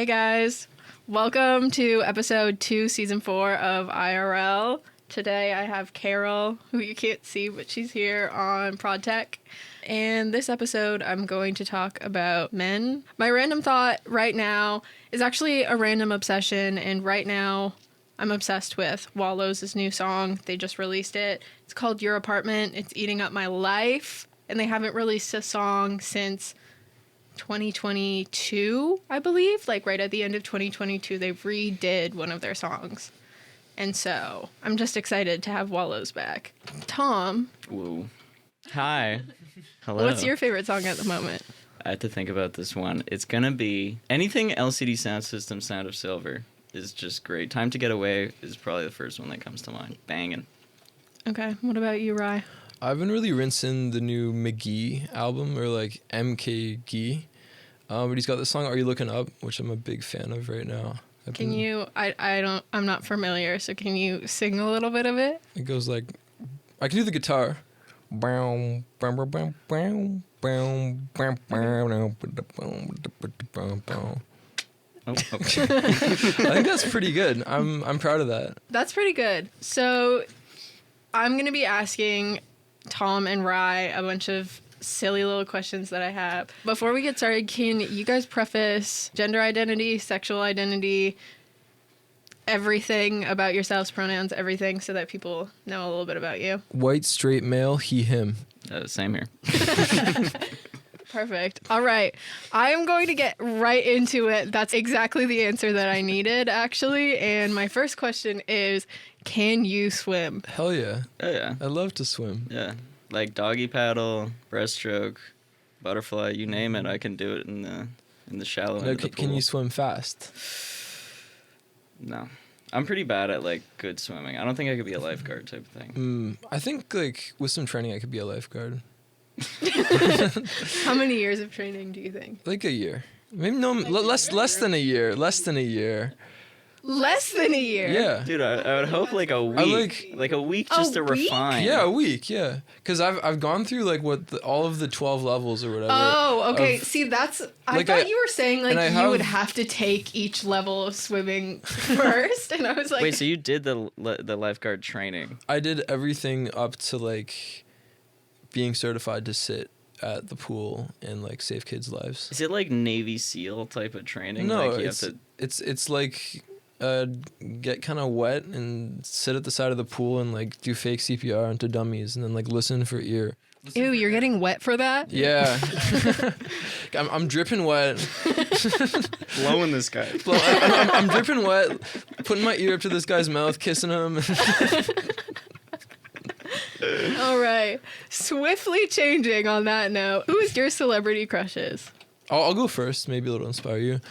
Hey guys, welcome to episode 2, season 4 of IRL. Today I have Carol, who you can't see, but she's here on Prod Tech. And this episode I'm going to talk about men. My random thought right now is actually a random obsession, and right now I'm obsessed with Wallows' new song. They just released it. It's called Your Apartment. It's eating up my life, and they haven't released a song since 2022, I believe. Like right at the end of 2022, they redid one of their songs. And so I'm just excited to have Wallows back. Tom. Whoa. Hi. Hello. What's your favorite song at the moment? I have to think about this one. It's going to be anything LCD Sound System Sound of Silver is just great. Time to Get Away is probably the first one that comes to mind. Banging. Okay. What about you, Rye? I've been really rinsing the new McGee album, or like MKG. But he's got the song Are You Looking Up, which I'm a big fan of right now. I'm not familiar, so can you sing a little bit of it? It goes like, I can do the guitar. Oh, okay. I think that's pretty good. I'm proud of that. That's pretty good. So I'm going to be asking Tom and Rye a bunch of silly little questions that I have. Before we get started, can you guys preface gender identity, sexual identity, everything about yourselves, pronouns, everything, so that people know a little bit about you? White, straight male, he, him. Same here. Perfect. All right. I am going to get right into it. That's exactly the answer that I needed, actually. And my first question is, can you swim? Hell yeah. Oh, yeah. I love to swim. Yeah. Like doggy paddle, breaststroke, butterfly, you name it, I can do it in the shallow end of the pool. Can you swim fast? No. I'm pretty bad at, like, good swimming. I don't think I could be a lifeguard type of thing. I think, like, with some training, I could be a lifeguard. How many years of training do you think? Like a year. Maybe no, less than a year. Less than a year. Less than a year? Yeah. Dude, I would hope like a week. Like a week just to refine. Yeah, a week, yeah. Because I've gone through, like, all of the 12 levels or whatever. Oh, okay. See, that's... I thought you were saying, like, you would have to take each level of swimming first, and I was like... Wait, so you did the lifeguard training? I did everything up to, like, being certified to sit at the pool and, like, save kids' lives. Is it like Navy SEAL type of training? No, like it's like... get kind of wet and sit at the side of the pool and, like, do fake CPR onto dummies and then, like, listen for ear. Ew, you're getting wet for that? Yeah. I'm dripping wet. blowing this guy. I'm dripping wet, putting my ear up to this guy's mouth, kissing him. All right. Swiftly changing on that note, who is your celebrity crushes? I'll go first. Maybe it'll inspire you.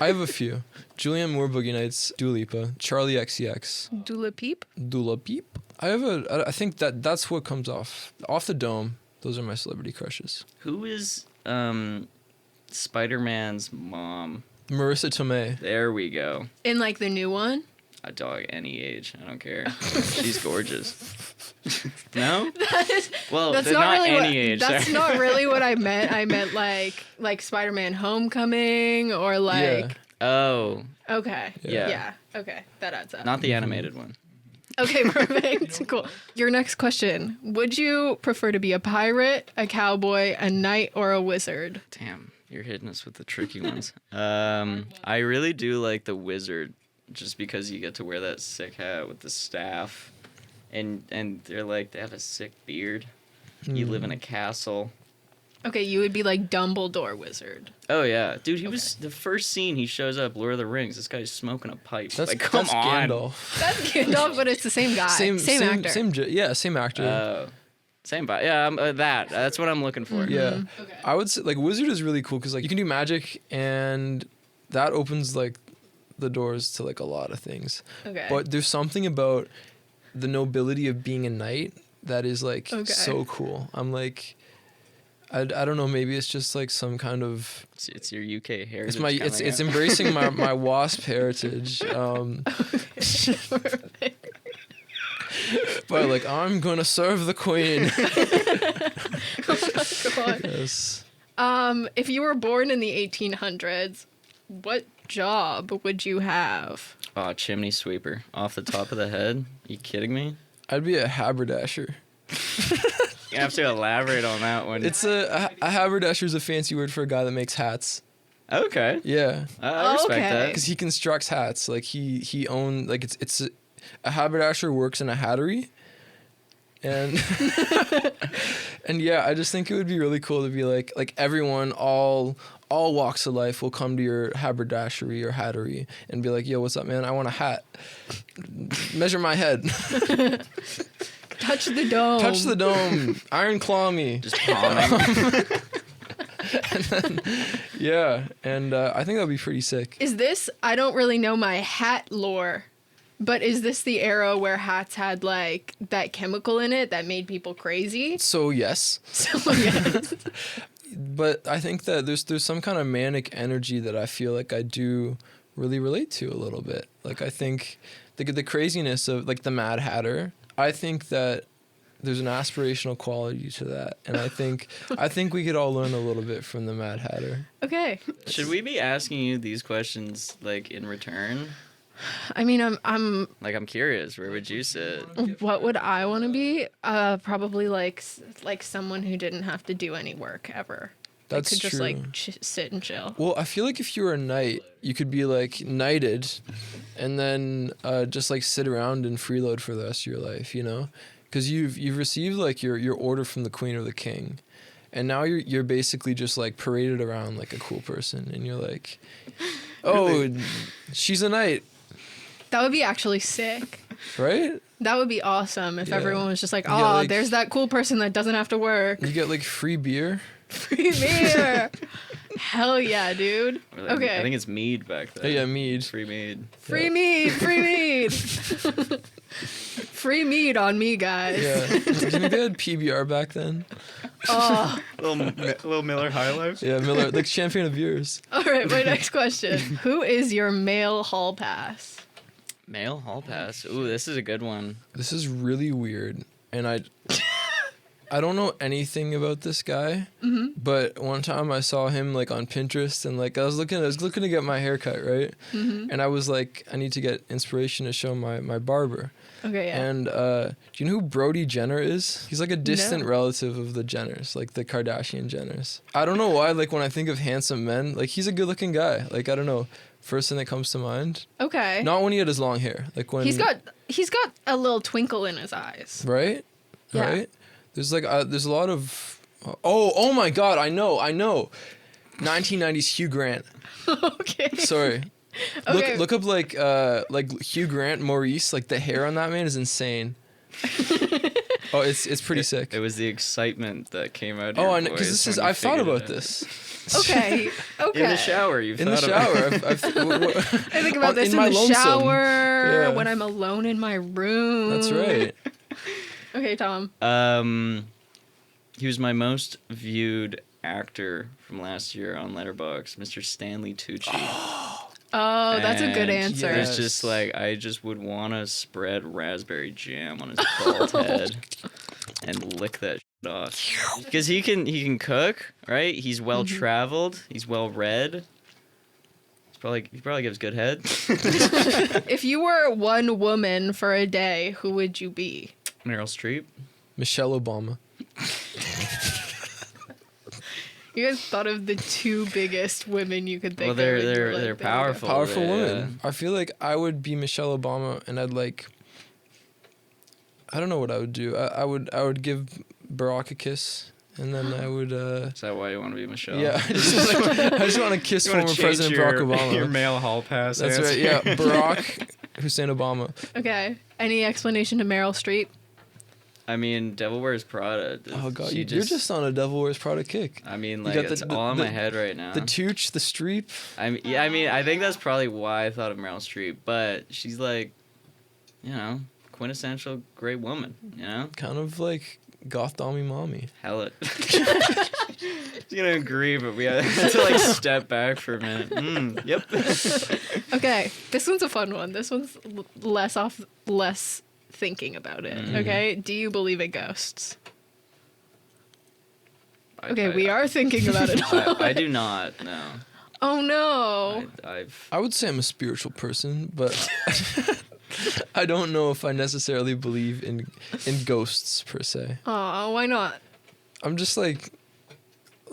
I have a few. Julianne Moore, Boogie Nights, Dua Lipa, Charlie XCX. Dula Peep? Dula Peep. I think that's what comes off the dome. Those are my celebrity crushes. Who is Spider-Man's mom? Marissa Tomei. There we go. In, like, the new one? A dog any age. I don't care. She's gorgeous. No? Well, that's not really any age. That's sorry. not really what I meant. I meant like Spider-Man Homecoming or like... Yeah. Oh. Okay. Yeah. Yeah. Okay. That adds up. Not the animated one. Okay, perfect. Cool. Your next question. Would you prefer to be a pirate, a cowboy, a knight, or a wizard? Damn, you're hitting us with the tricky ones. I really do like the wizard, just because you get to wear that sick hat with the staff. And they're like, they have a sick beard. You live in a castle. Okay, you would be like Dumbledore wizard. Oh, yeah. Dude, he was... The first scene he shows up, Lord of the Rings, this guy's smoking a pipe. That's come on. Gandalf. That's Gandalf, but it's the same guy. Same actor. Same actor. Same vibe. Yeah, that's what I'm looking for. Yeah. Okay. I would say, like, wizard is really cool because, like, you can do magic and that opens, like, the doors to, like, a lot of things. Okay. But there's something about the nobility of being a knight that is, like, so cool. I'm like... I don't know, maybe it's just like some kind of... It's your UK heritage. It's embracing my WASP heritage. But, like, I'm gonna serve the queen. Oh my God. Yes. If you were born in the 1800s, what job would you have? Oh, chimney sweeper. Off the top of the head? You kidding me? I'd be a haberdasher. You have to elaborate on that one. It's a haberdasher is a fancy word for a guy that makes hats. Okay. Yeah. I respect Okay. that. Because he constructs hats. Like he owns, like it's a haberdasher works in a hattery. And and yeah, I just think it would be really cool to be like everyone, all walks of life will come to your haberdashery or hattery and be like, yo, what's up, man? I want a hat. Measure my head. Touch the dome. Touch the dome. Iron claw me. Just palming. And then, yeah, and I think that'd be pretty sick. Is this, I don't really know my hat lore, but is this the era where hats had like that chemical in it that made people crazy? So yes. So yes. But I think that there's some kind of manic energy that I feel like I do really relate to a little bit. Like I think the craziness of like the Mad Hatter, I think that there's an aspirational quality to that. And I think we could all learn a little bit from the Mad Hatter. Okay. Should we be asking you these questions like in return? I mean, I'm Like I'm curious, where would you sit? what would I want to be? Probably like someone who didn't have to do any work ever. That's could just true. like sit and chill. Well, I feel like if you were a knight, you could be like knighted and then just like sit around and freeload for the rest of your life, you know? Because you've received like your order from the queen or the king. And now you're basically just like paraded around like a cool person and you're like, "Oh, she's a knight." That would be actually sick. Right? That would be awesome if Yeah. everyone was just like, You "Oh, get, like- there's that cool person that doesn't have to work." You get like free beer. Free beer. Hell yeah, dude. Or, like, Okay. I think it's mead back then. Oh, yeah, mead. Free mead. Free Yeah. mead, free mead. Free mead on me, guys. Yeah. Do you think they had PBR back then? Oh. little Miller High Life. Yeah, Miller, like champagne of beers. All right, my next question. Who is your male hall pass? Male hall pass. Ooh, this is a good one. This is really weird, and I don't know anything about this guy, but one time I saw him like on Pinterest, and like I was looking to get my hair cut, right? And I was like, I need to get inspiration to show my barber. Okay, yeah. And do you know who Brody Jenner is? He's like a distant No. relative of the Jenners, like the Kardashian Jenners. I don't know why, like when I think of handsome men, like he's a good looking guy. Like I don't know, first thing that comes to mind. Okay. Not when he had his long hair, like when He's got a little twinkle in his eyes. right, Yeah. right. There's like there's a lot of oh my god, I know 1990s Hugh Grant. Okay. Sorry. Okay. Look up like Hugh Grant, Maurice. Like the hair on that man is insane. Oh, it's pretty sick. It was the excitement that came out. Of Oh, your I know, because voice this is when you I've thought figured about it out. this. Okay. Okay. In the shower, you've In the thought about shower. I think about this in my the lonesome. shower, Yeah. when I'm alone in my room. That's right. Okay, Tom. He was my most viewed actor from last year on Letterboxd, Mr. Stanley Tucci. Oh, that's a good And answer. Yes. It's just like I just would want to spread raspberry jam on his bald head and lick that shit off. Because he can cook, right? He's well traveled. He's well read. He probably gives good head. If you were one woman for a day, who would you be? Meryl Streep. Michelle Obama. You guys thought of the two biggest women you could think Well, of. they're and you were they're like, they're there we go. powerful. Powerful yeah. woman. I feel like I would be Michelle Obama, and I'd like. I don't know what I would do. I would give Barack a kiss, and then I would. Is that why you want to be Michelle? Yeah, I just want to kiss You wanna former change President your, Barack Obama. Your male hall pass. That's answer? right. Yeah, Barack Hussein Obama. Okay. Any explanation to Meryl Streep? I mean, Devil Wears Prada. Oh god, she you're just on a Devil Wears Prada kick. I mean, You like got the- it's the- all in the- my head right now. The tooch, the streep. I think that's probably why I thought of Meryl Streep. But she's like, you know, quintessential great woman. You know, Kind of like goth dommy mommy. hell it. She's gonna agree, but we have to like step back for a minute. Yep. Okay. This one's a fun one. This one's less thinking about it. Okay. Do you believe in ghosts? Okay, we are thinking about it. I do not. No. Oh no. I've I would say I'm a spiritual person, but I don't know if I necessarily believe in ghosts per se. Oh, why not? I'm just like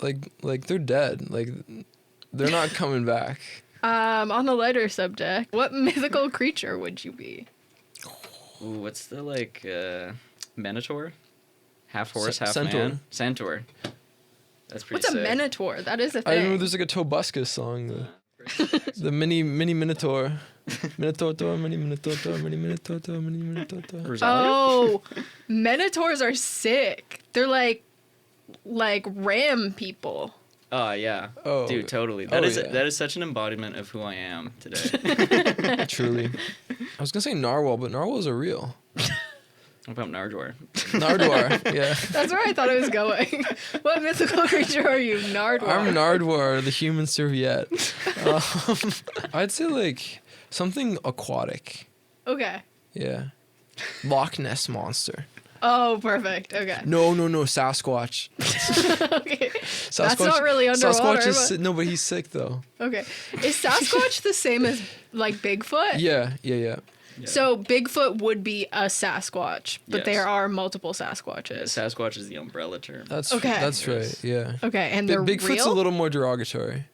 they're dead. Like they're not coming back. On a lighter subject, what mythical creature would you be? Ooh, what's the Minotaur? Half horse, half Centaur. man. Centaur. That's pretty What's a sick. minotaur? That is a I thing. remember there's like a Tobuscus song. The mini Minotaur. Minotaur, mini Minotaur, mini Minotaur, mini Minotaur. Rosalia? Oh, minotaurs are sick. They're like ram people. Oh yeah. Oh, Dude, totally. yeah. That is such an embodiment of who I am today. Truly. I was gonna say narwhal, but narwhals are real. What about Nardwar? Nardwar, yeah. That's where I thought it was going. What mythical creature are you, Nardwar? I'm Nardwar, the human serviette. I'd say like something aquatic. Okay. Yeah. Loch Ness monster. Oh, perfect. Okay. No, Sasquatch. Okay. Sasquatch. That's not really underwater. Sasquatch is But... no, but he's sick though. Okay. Is Sasquatch the same as like Bigfoot? Yeah. Yeah. So Bigfoot would be a Sasquatch, but Yes. there are multiple Sasquatches. Sasquatch is the umbrella term. That's Okay. That's right. Yeah. Okay, and they're Bigfoot's real? a little more derogatory.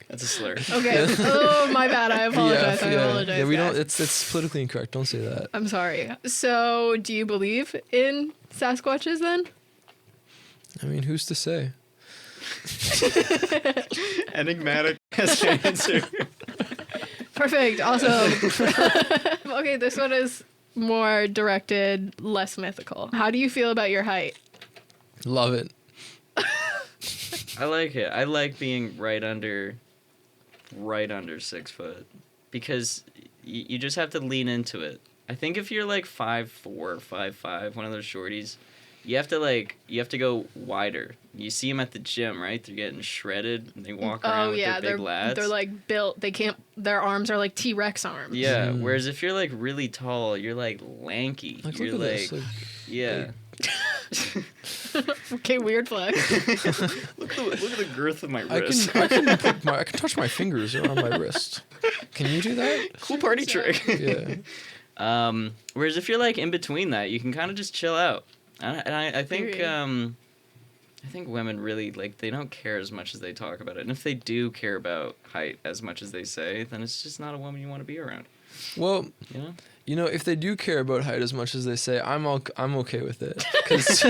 That's a slur. Okay. Oh, my bad. I apologize. I apologize. Yeah, we guys. don't. It's politically incorrect. Don't say that. I'm sorry. So, do you believe in Sasquatches then? I mean, who's to say? Enigmatic as answer. Perfect. Awesome. Okay, this one is more directed, less mythical. How do you feel about your height? Love it. I like it. I like being right under 6 foot because you just have to lean into it. I think if you're like 5'4", 5'5", one of those shorties, you have to go wider. You see them at the gym, right? They're getting shredded and they walk around with their big lats. They're like built. They can't. Their arms are like T-Rex arms. Yeah. Whereas if you're like really tall, you're like lanky. Like, you're look at this. yeah. Okay, weird flex. Look at the girth of my I wrist. can I can touch my fingers around my wrist. Can you do that? Cool party trick. Yeah. Whereas if you're like in between that, you can kind of just chill out. And I think Period. I think women really they don't care as much as they talk about it. And if they do care about height as much as they say, then it's just not a woman you want to be around. Well, You know? if they do care about height as much as they say, I'm okay with it. Because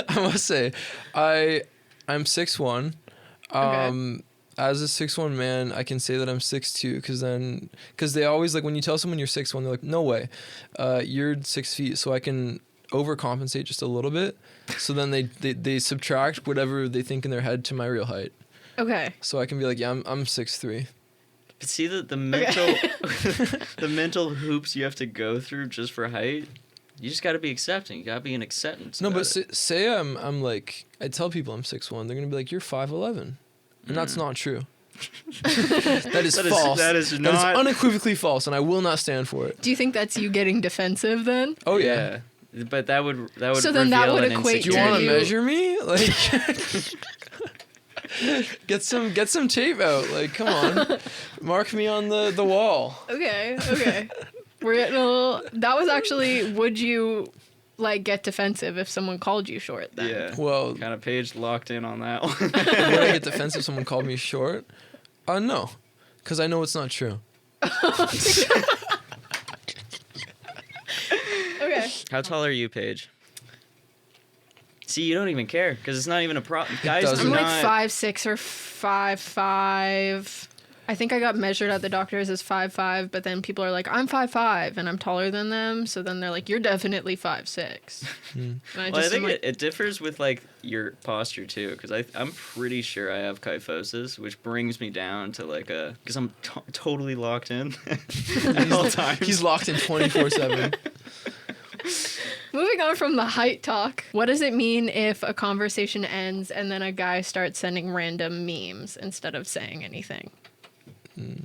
I must say, I'm 6'1". Okay. As a 6'1" man, I can say that I'm 6'2", because they always when you tell someone you're 6'1", they're like, no way, you're 6 feet. So I can overcompensate just a little bit. So then they subtract whatever they think in their head to my real height. Okay. So I can be like, yeah, I'm 6'3". But see the mental the mental hoops you have to go through just for height. You just got to be accepting. You got to be an acceptance. No, about but it. say I'm like, I tell people I'm 6'1", they're gonna be like, you're 5'11", and that's not true. That is false. That is That not is unequivocally false, and I will not stand for it. Do you think that's you getting defensive then? Oh yeah. But that would So then that reveal would an equate Do you to want to you- measure me? Like, get some tape out. Like, come on, mark me on the wall. Okay. We're getting a little. That was actually. Would you get defensive if someone called you short? Then? Yeah. Well, Kind of Paige locked in on that one. would I get defensive if someone called me short? No, because I know it's not true. Okay. How tall are you, Paige? See, you don't even care because it's not even a problem. Guys, doesn't. do I'm not. like 5'6" or 5'5". I think I got measured at the doctor's as 5'5", but then people are like, I'm 5'5", and I'm taller than them. So then they're like, you're definitely 5'6". And I Well, I think am like, it differs with your posture too, because I'm pretty sure I have kyphosis, which brings me down to because I'm totally locked in at all times. He's locked in 24/7. moving on from the height talk, what does it mean if a conversation ends and then a guy starts sending random memes instead of saying anything?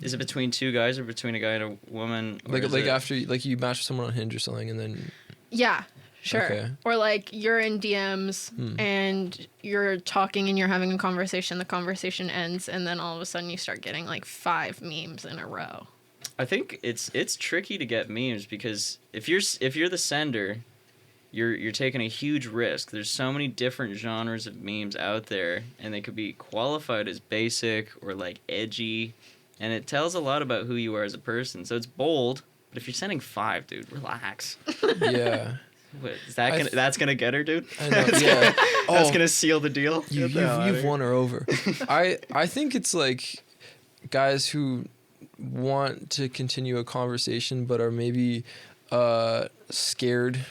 Is it between two guys or between a guy and a woman? Or is it- After you match with someone on Hinge or something, and then Yeah. Sure. Okay. Or like you're in DMs and you're talking and you're having a conversation. The conversation ends, and then all of a sudden you start getting like 5 memes in a row. I think it's tricky to get memes because if you're the sender, you're taking a huge risk. There's so many different genres of memes out there, and they could be qualified as basic or like edgy, and it tells a lot about who you are as a person. So it's bold, but if you're sending 5, dude, relax. Yeah. What, is that that's gonna get her, dude? I know. Yeah. That's gonna seal the deal. You've won her over. I think it's like guys who want to continue a conversation but are maybe scared,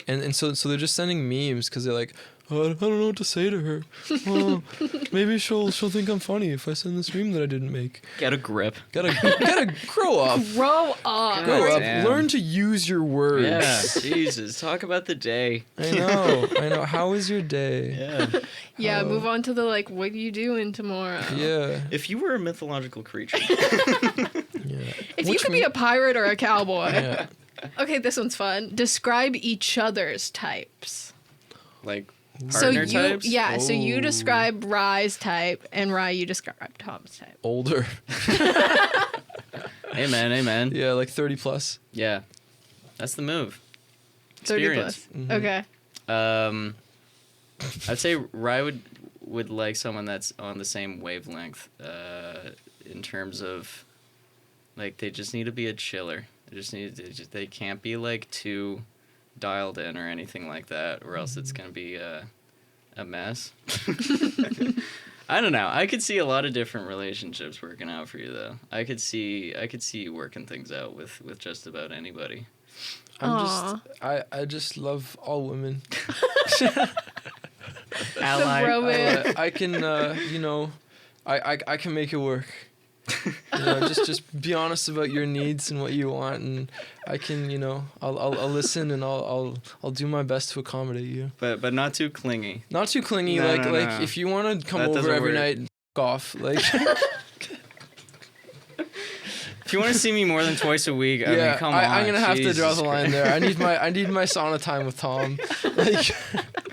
and so they're just sending memes because they're like, oh, I don't know what to say to her. Oh, maybe she'll think I'm funny if I send this meme that I didn't make. Get a grip. Gotta grow up. Grow up. Grow up. Damn. Learn to use your words. Yeah, Jesus. Talk about the day. I know. How was your day? Yeah. Yeah, move on to the like, what are you doing tomorrow? Yeah. If you were a mythological creature. Yeah. If you could be a pirate or a cowboy. Yeah. Okay, this one's fun. Describe each other's types. Like So partner you, types? yeah, so you Oh. describe Rye's type, and Rye, you describe Tom's type. Older. Amen. Yeah, like 30 plus. Yeah. That's the move. 30 Experience. plus. Okay. I'd say Rye would like someone that's on the same wavelength in terms of like they just need to be a chiller. They can't be like too dialed in or anything like that, or else it's gonna be a mess. I don't know. I could see a lot of different relationships working out for you though. I could see you working things out with just about anybody. I just love all women. Ally. romance. I can I can make it work. Just be honest about your needs and what you want, and I can I'll listen and I'll do my best to accommodate you. But not too clingy. Not too clingy. No, like no, no. if you want to come That over doesn't every work. night and off, like If you want to see me more than twice a week, I mean, come on. I'm gonna have to draw Jesus the line Christ. there. I need my sauna time with Tom. Like,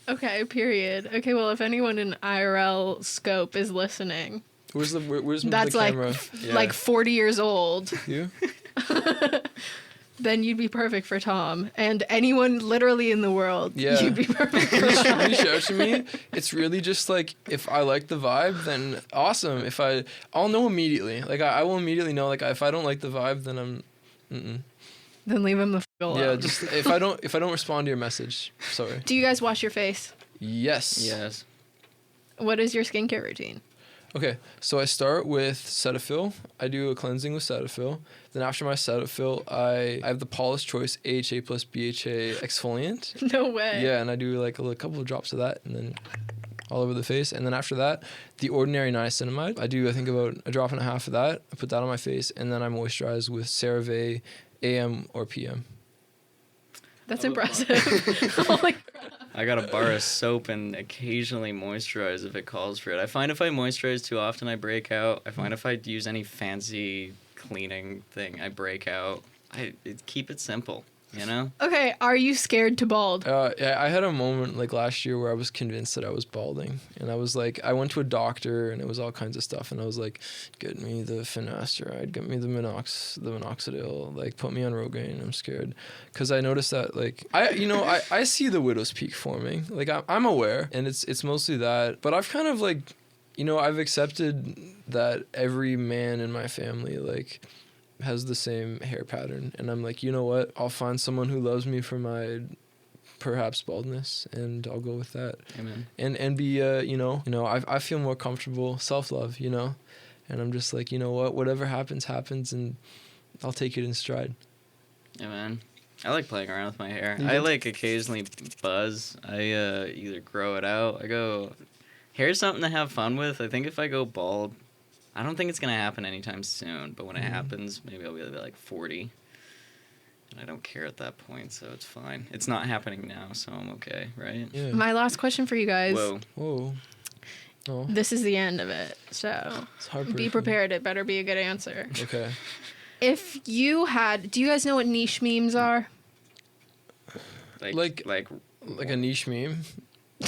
Okay, period. Okay, well, if anyone in IRL scope is listening, where's that's the like camera? like 40 years old, You? then you'd be perfect for Tom. And anyone literally in the world, Yeah. you'd be perfect for Tom. Reach out to me. It's really just like if I like the vibe, then awesome. I'll know immediately. Like I will immediately know. Like if I don't like the vibe, then I'm. Then leave him the f*** alone. Yeah, just if I don't respond to your message, sorry. Do you guys wash your face? Yes. Yes. What is your skincare routine? Okay, so I start with Cetaphil. I do a cleansing with Cetaphil. Then after my Cetaphil, I have the Paula's Choice AHA plus BHA exfoliant. No way. Yeah, and I do like a couple of drops of that, and then all over the face. And then after that, the Ordinary Niacinamide. I think about a drop and a half of that. I put that on my face, and then I moisturize with CeraVe AM or PM. That's impressive. Holy I got a bar of soap and occasionally moisturize if it calls for it. I find if I moisturize too often, I break out. I find if I use any fancy cleaning thing, I break out. Keep it simple, you know? Okay, are you scared to bald? Yeah, I had a moment like last year where I was convinced that I was balding, and I was like, I went to a doctor, and it was all kinds of stuff, and I was like, get me the finasteride, get me the minoxidil, like put me on Rogaine. I'm scared, because I noticed that like I see the widow's peak forming, like I'm aware, and it's mostly that, but I've kind of like, I've accepted that every man in my family like has the same hair pattern, and I'm like, you know what, I'll find someone who loves me for my perhaps baldness, and I'll go with that. Amen. And be I feel more comfortable, self-love, and I'm just like, you know what, whatever happens, and I'll take it in stride. Amen. I like playing around with my hair. You I do? like occasionally buzz. I either grow it out. Hair's something to have fun with. I think if I go bald, I don't think it's going to happen anytime soon, but when it happens, maybe I'll be like 40. And I don't care at that point, so it's fine. It's not happening now, so I'm okay, right? Yeah. My last question for you guys. Whoa. Oh, This is the end of it, so it's heartbreaking. be prepared. It better be a good answer. Okay. If you had, do you guys know what niche memes are? Like a niche meme.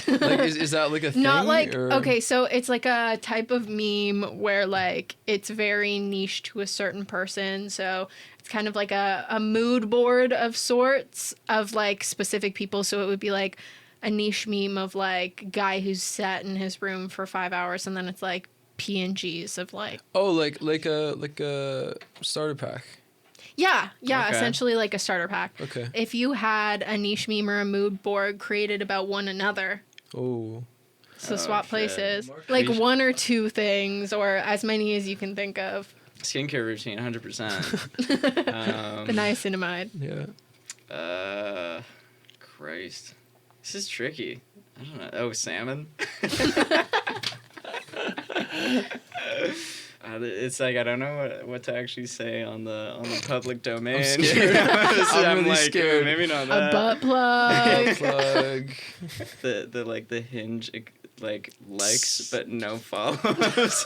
Like is that like a thing? Not like or? Okay, so it's like a type of meme where like it's very niche to a certain person. So it's kind of like a mood board of sorts of like specific people. So it would be like a niche meme of like guy who's sat in his room for 5 hours, and then it's like PNGs of like like a starter pack. Yeah, Okay. essentially like a starter pack. Okay. If you had a niche meme or a mood board created about one another, Oh. so Oh, swap shit. places, like Paige- one or two things, or as many as you can think of. skincare routine, 100%. The niacinamide. Yeah. Christ, this is tricky. I don't know. Oh, salmon. It's like I don't know what to actually say on the public domain. I'm scared. I'm really like, scared. Maybe not A that. butt plug. Plug. The Hinge like likes but no follows.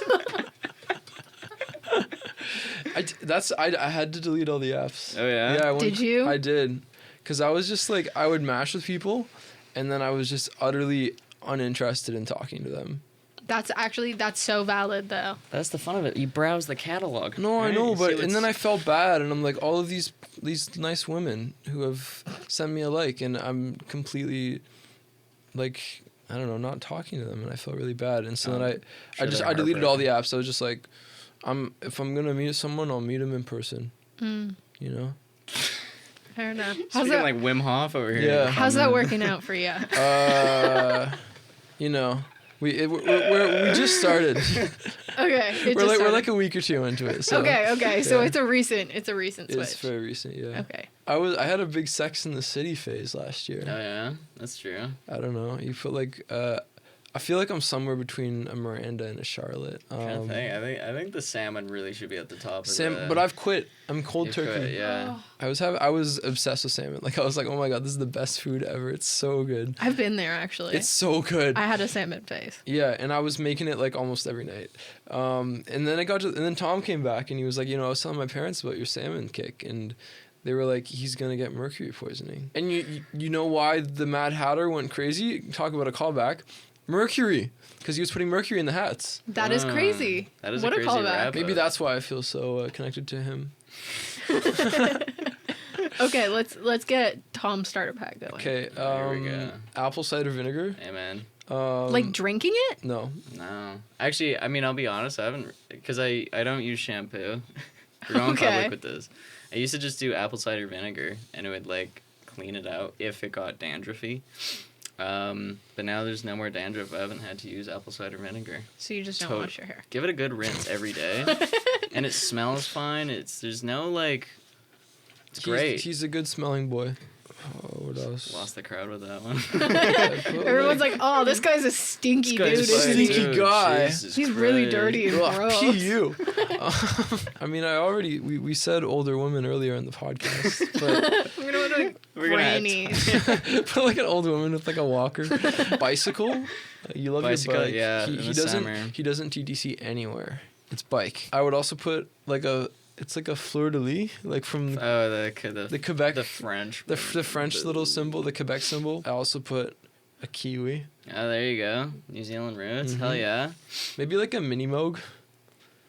I had to delete all the apps. Oh yeah. Yeah. Did you? I did, cause I was just like I would match with people, and then I was just utterly uninterested in talking to them. That's so valid though. That's the fun of it. You browse the catalog. No, right? I know, You see but what's- and then I felt bad, and I'm like, all of these nice women who have sent me a like, and I'm completely, like, I don't know, not talking to them, and I felt really bad, and so then I deleted all the apps. I was just like, if I'm gonna meet someone, I'll meet them in person. You know. Fair enough. Speaking like Wim Hof over here. Yeah. How's that working out for you? You know. We just started. Okay. We're like a week or two into it. So, Okay. So yeah. it's a recent switch. It's very recent, yeah. Okay. I had a big Sex in the City phase last year. Oh yeah, that's true. I don't know. You feel like I feel like I'm somewhere between a Miranda and a Charlotte. I think the salmon really should be at the top. But I've quit. I'm cold You turkey. quit, yeah. I was obsessed with salmon. Like I was like, oh my god, this is the best food ever. It's so good. I've been there actually. It's so good. I had a salmon phase. Yeah, and I was making it like almost every night. And then Tom came back and he was like, I was telling my parents about your salmon kick, and they were like, he's gonna get mercury poisoning. And you know why the Mad Hatter went crazy? Talk about a callback. Mercury, because he was putting mercury in the hats. That is crazy. That is what a crazy callback. rap. Maybe that's why I feel so connected to him. Okay, let's get Tom's starter pack going. Okay, Here we go. apple cider vinegar. Hey man. Like drinking it? No. No. Actually, I mean, I'll be honest. I haven't, because I don't use shampoo. We're going Okay. public with this. I used to just do apple cider vinegar, and it would like clean it out if it got dandruffy. But now there's no more dandruff. I haven't had to use apple cider vinegar. So you just don't Tot- wash your hair. Give it a good rinse every day, and it smells fine. There's no like. It's great. He's a good smelling boy. Oh, what else? Lost the crowd with that one. Everyone's like, "Oh, this guy's a stinky dude. This isn't stinky he?" dude, guy. Jesus He's really Christ. dirty and Ugh, gross. PU. I mean, we said older women earlier in the podcast, but We're gonna do We're gonna have grannies. but like an old woman with like a walker, bicycle. You love Bicycle, your bike. yeah, He in the doesn't. summer. He doesn't TTC anywhere. It's bike. I would also put like it's like a fleur de lis, like from Oh, the Quebec, the French. the French little symbol, the Quebec symbol. I also put a kiwi, Oh, there you go. New Zealand roots. Hell Mhm. yeah. maybe like a mini moog.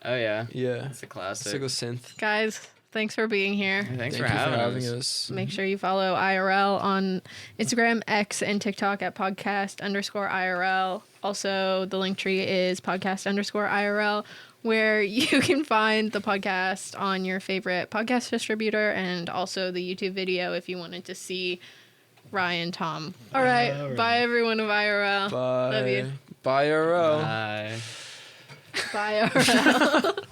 Oh yeah. Yeah, That's a it's classic. like a synth. Guys, thanks for being here. Thanks Thank for you having us. us. Make sure you follow IRL on Instagram, X, and TikTok at podcast_IRL. Also, the link tree is podcast_IRL, where you can find the podcast on your favorite podcast distributor and also the YouTube video if you wanted to see Ryan, Tom. All right. Bye, everyone of IRL. Bye. Love you. Bye, RL. Bye. Bye, IRL.